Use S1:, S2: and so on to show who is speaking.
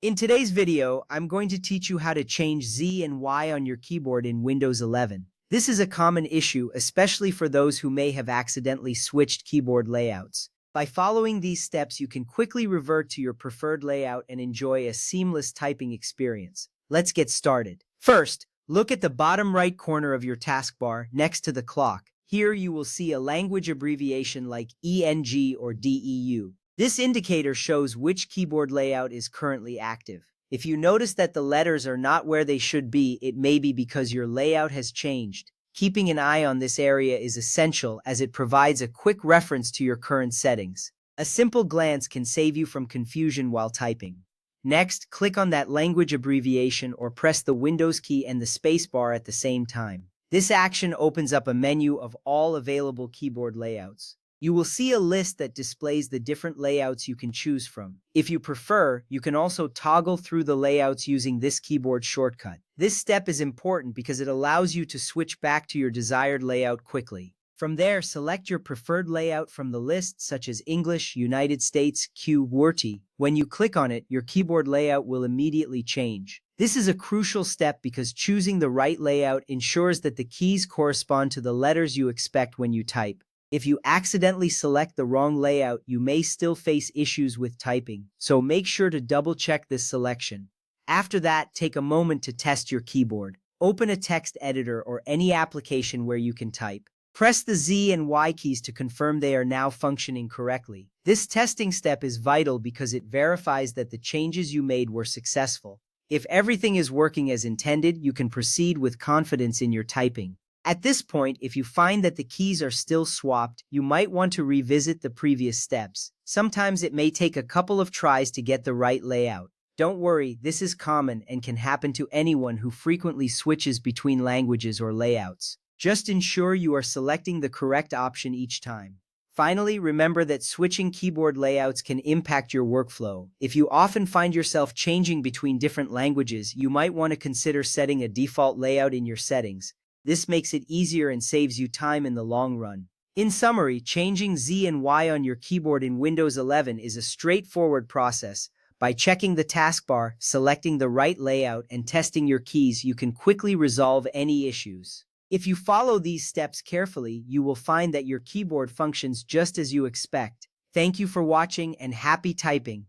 S1: In today's video, I'm going to teach you how to change Z and Y on your keyboard in Windows 11. This is a common issue, especially for those who may have accidentally switched keyboard layouts. By following these steps, you can quickly revert to your preferred layout and enjoy a seamless typing experience. Let's get started. First, look at the bottom right corner of your taskbar next to the clock. Here you will see a language abbreviation like ENG or DEU. This indicator shows which keyboard layout is currently active. If you notice that the letters are not where they should be, it may be because your layout has changed. Keeping an eye on this area is essential as it provides a quick reference to your current settings. A simple glance can save you from confusion while typing. Next, click on that language abbreviation or press the Windows key and the spacebar at the same time. This action opens up a menu of all available keyboard layouts. You will see a list that displays the different layouts you can choose from. If you prefer, you can also toggle through the layouts using this keyboard shortcut. This step is important because it allows you to switch back to your desired layout quickly. From there, select your preferred layout from the list, such as English, United States, QWERTY. When you click on it, your keyboard layout will immediately change. This is a crucial step because choosing the right layout ensures that the keys correspond to the letters you expect when you type. If you accidentally select the wrong layout, you may still face issues with typing, so make sure to double-check this selection. After that, take a moment to test your keyboard. Open a text editor or any application where you can type. Press the Z and Y keys to confirm they are now functioning correctly. This testing step is vital because it verifies that the changes you made were successful. If everything is working as intended, you can proceed with confidence in your typing. At this point, if you find that the keys are still swapped, you might want to revisit the previous steps. Sometimes it may take a couple of tries to get the right layout. Don't worry, this is common and can happen to anyone who frequently switches between languages or layouts. Just ensure you are selecting the correct option each time. Finally, remember that switching keyboard layouts can impact your workflow. If you often find yourself changing between different languages, you might want to consider setting a default layout in your settings. This makes it easier and saves you time in the long run. In summary, changing Z and Y on your keyboard in Windows 11 is a straightforward process. By checking the taskbar, selecting the right layout, and testing your keys, you can quickly resolve any issues. If you follow these steps carefully, you will find that your keyboard functions just as you expect. Thank you for watching and happy typing!